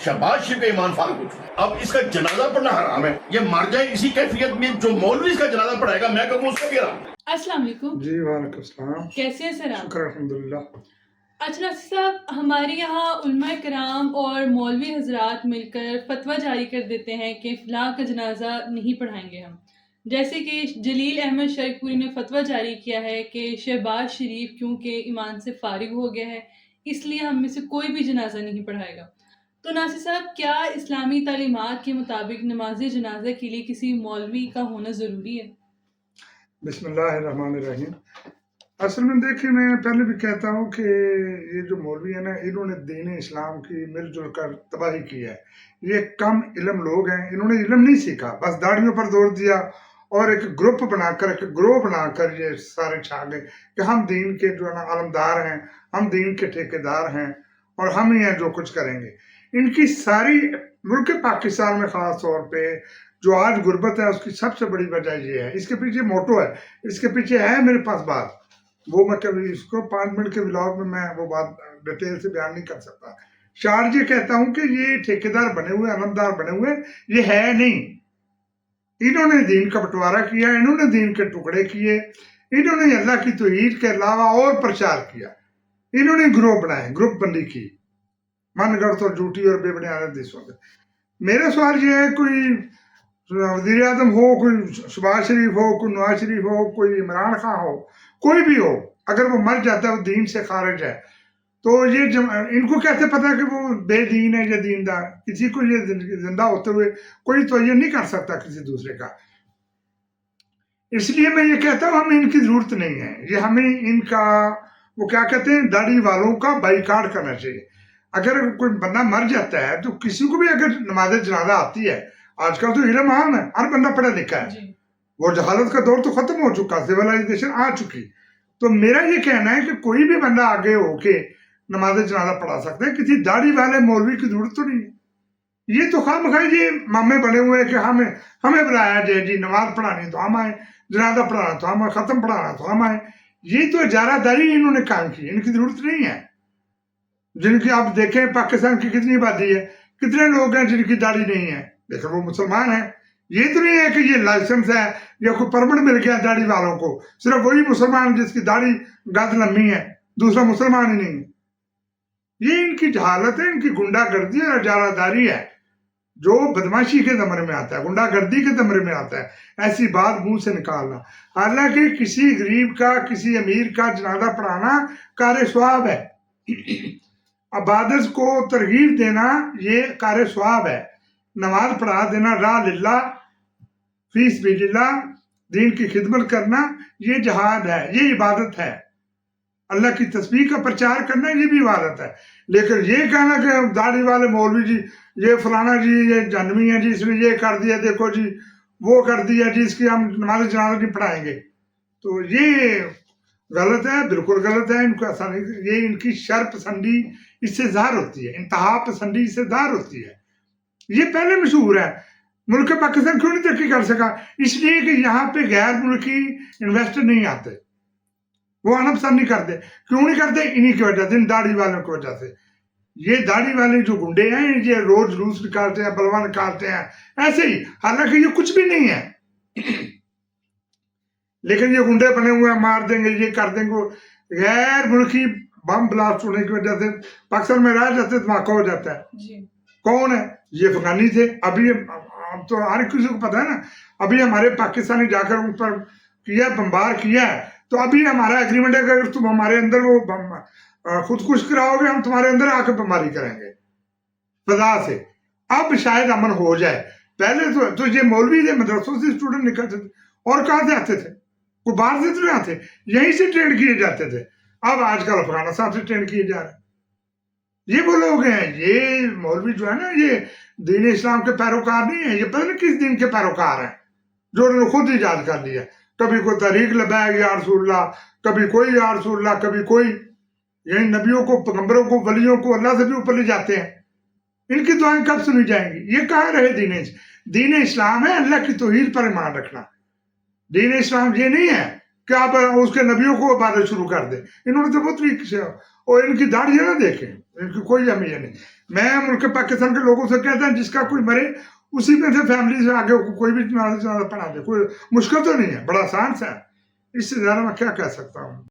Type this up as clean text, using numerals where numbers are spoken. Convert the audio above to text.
शहबाज शरीफ का ईमान फारग हो चुका है, अब इसका जनाजा पढ़ना हराम है। ये मर जाए इसी कैफियत में, जो मौलवी इसका जनाजा पढ़ाएगा मैं कहूँ उसको भी हराम। अस्सलाम वालेकुम। जी वालेकुम सलाम। कैसे हैं सर आप? शुक्र अल्हम्दुलिल्लाह। अच्छा नासिर साहब, हमारे यहाँ उलमा कराम और मौलवी हजरात मिलकर फतवा जारी कर देते हैं कि फ़लाँ का जनाजा नहीं पढ़ाएंगे हम। जैसे कि जलील अहमद शरीफपुरी ने फतवा जारी किया है कि शहबाज शरीफ क्योंकि ईमान से फारिग हो गया है, इसलिए हम में से कोई भी जनाजा नहीं पढ़ाएगा। तो नासिर साहब, क्या इस्लामी तालीमात के मुताबिक नमाज जनाजा के लिए किसी मौलवी का होना ज़रूरी है? बिस्मिल्लाहिर्रहमानिर्रहीम। असल में देखिए, मैं पहले भी कहता हूँ कि ये जो मौलवी है ना, इन्होंने दीन इस्लाम की मिलजुल कर तबाही की है। ये कम इल्म लोग हैं, इन्होंने इल्म नहीं सीखा, बस दाढ़ियों पर जोर दिया और एक ग्रुप बनाकर, एक ग्रोह बनाकर ये सारे छा गए कि हम दीन के जो है ना आलमदार हैं, हम दीन के ठेकेदार हैं और हम ही हैं जो कुछ करेंगे। इनकी सारी मुल्क पाकिस्तान में ख़ास तौर पे जो आज गुर्बत है, उसकी सबसे बड़ी वजह ये है। इसके पीछे मोटो है, इसके पीछे है मेरे पास बात, वो मैं कभी इसको 5 मिनट के व्लॉग में मैं वो बात डिटेल से बयान नहीं कर सकता। शार्ज ये कहता हूँ कि ये ठेकेदार बने हुए, अलमदार बने हुए, ये है नहीं। इन्होंने दीन का बंटवारा किया, इन्होंने दीन के टुकड़े किए, इन्होंने अल्लाह की तौहीद के अलावा और प्रचार किया, इन्होंने ग्रुप बनाए, ग्रुप बंदी की मनगढ़ंत और झूठी और बेबुनियाद देशों से। मेरा सवाल ये है, कोई वज़ीर आज़म हो, कोई शहबाज शरीफ हो, कोई नवाज शरीफ हो, कोई इमरान खान हो, कोई भी हो, अगर वो मर जाता है, वो दीन से खारिज है, तो ये इनको कैसे पता कि वो बेदीन है या दीनदार? किसी को ये जिंदा होते हुए कोई तो ये नहीं कर सकता किसी दूसरे का। इसलिए मैं ये कहता हूँ, हमें इनकी जरूरत नहीं है। ये हमें इनका वो क्या कहते हैं, दाढ़ी वालों का बाइकाट करना चाहिए। अगर कोई बंदा मर जाता है तो किसी को भी अगर नमाज जनाजा आती है, आजकल तो इल्म आम है, हर बंदा पढ़ा लिखा है, वो जहालत का दौर तो खत्म हो चुका, सिविलाइजेशन आ चुकी। तो मेरा ये कहना है कि कोई भी बंदा आगे होके नमाज जनाजा पढ़ा सकता है, किसी दाढ़ी वाले मौलवी की जरूरत तो नहीं है। ये तो खामखाई ये मामे बने हुए हैं कि हमें बुलाया जाए जी, नमाज पढ़ानी तो हम आए, जनाजा पढ़ाना तो हम आए, खत्म पढ़ाना तो हम आए। ये तो इजारादारी इन्होंने काम की, इनकी जरूरत नहीं है। जिनकी आप देखें पाकिस्तान की कितनी आबादी है, कितने लोग हैं जिनकी दाढ़ी नहीं है, देखो वो मुसलमान है। ये तो नहीं है कि ये लाइसेंस है या कोई परमिट मिल गया दाढ़ी वालों को, सिर्फ वही मुसलमान जिसकी दाढ़ी गद लंबी है, दूसरा मुसलमान ही नहीं है। ये इनकी जहालत है, इनकी गुंडागर्दी और इजारादारी है, जो बदमाशी के ज़मरे में आता है, गुंडागर्दी के ज़मरे में आता है। ऐसी बात मुंह से निकालना, हालांकि किसी गरीब का, किसी अमीर का जनाजा पढ़ाना कार्य स्वाब है, इबादत को तरगीब देना ये कार्य स्वाब है। नमाज पढ़ा देना, राह लिल्लाह, फीस बिल्लाह, दीन की खिदमत करना, ये जहाद है, ये इबादत है। अल्लाह की तस्बीह का प्रचार करना, ये भी इबादत है। लेकिन ये कहना कि दाढ़ी वाले मौलवी जी, ये फलाना जी, ये जानवी है जी, इसने ये कर दिया, देखो जी वो कर दिया जी, इसकी हम नमाज जनाजा नहीं पढ़ाएंगे, तो ये गलत है, बिल्कुल गलत है। इनको ऐसा नहीं, ये इनकी शर पसंदी इससे ज़ाहिर होती है, इंतहा पसंदी इससे ज़ाहिर होती है। ये पहले मशहूर है। मुल्क पाकिस्तान क्यों नहीं तरक्की कर सका? इसलिए कि यहाँ पे गैर मुल्की इन्वेस्टर नहीं आते, वो आना पसंद नहीं करते। क्यों नहीं करते? इन्हीं की वजह से, इन दाढ़ी वालों की वजह से। ये दाढ़ी वाले जो गुंडे हैं, ये रोज लूस निकालते हैं, बलवा निकालते हैं, ऐसे ही, हालांकि ये कुछ भी नहीं है लेकिन ये गुंडे बने हुए हैं, मार देंगे, ये कर देंगे। गैर मुल्की बम ब्लास्ट होने की वजह से पाकिस्तान में रह जाते धमाका हो जाता है। कौन है? ये अफगानी थे। अभी अब तो हर किसी को पता है ना, अभी हमारे पाकिस्तानी जाकर उन पर किया, बमबार किया है, तो अभी हमारा एग्रीमेंट है कि अगर तुम हमारे अंदर वो खुदकुश कराओगे, हम तुम्हारे अंदर आकर बमबारी करेंगे फजा से। अब शायद अमन हो जाए। पहले तो ये मौलवी थे, मदरसों से स्टूडेंट निकलते थे, और कहाँ से आते थे? कोई बाहर से तो नहीं आते, यहीं से ट्रेन किए जाते थे। अब आजकल अफगानिस्तान से ट्रेन किए जा रहे हैं। ये वो लोग हैं, ये मौलवी जो है ना, ये दीन इस्लाम के पैरोकार नहीं है, ये पता नहीं किस दिन के पैरोकार हैं, जो उन्होंने खुद ईजाद कर लिया। कभी कोई तहरीक लबैक या रसूलुल्लाह, कभी कोई या रसूलुल्लाह, कभी कोई। यही नबियों को, पैगंबरों को, वलियों को अल्लाह से भी ऊपर ले जाते हैं। इनकी दुआएं कब सुनी जाएंगी? ये कहाँ रहे दीन इस्लाम है अल्लाह की तौहीद पर ईमान रखना। दीन इस्लाम ये नहीं है कि आप उसके नबियों को इबादत शुरू कर दें। इन्होंने तो बहुत तरीके से اور ان کی داڑھی نہ دیکھیں، ان کی کوئی اہمیت نہیں. میں ملک پاکستان کے لوگوں سے کہتا ہوں جس کا کوئی مرے اسی میں سے فیملی سے آگے کوئی بھی جنازہ پڑھا دے، کوئی مشکل تو نہیں ہے، بڑا آسان سا ہے. اس سے زیادہ میں کیا کہہ سکتا ہوں.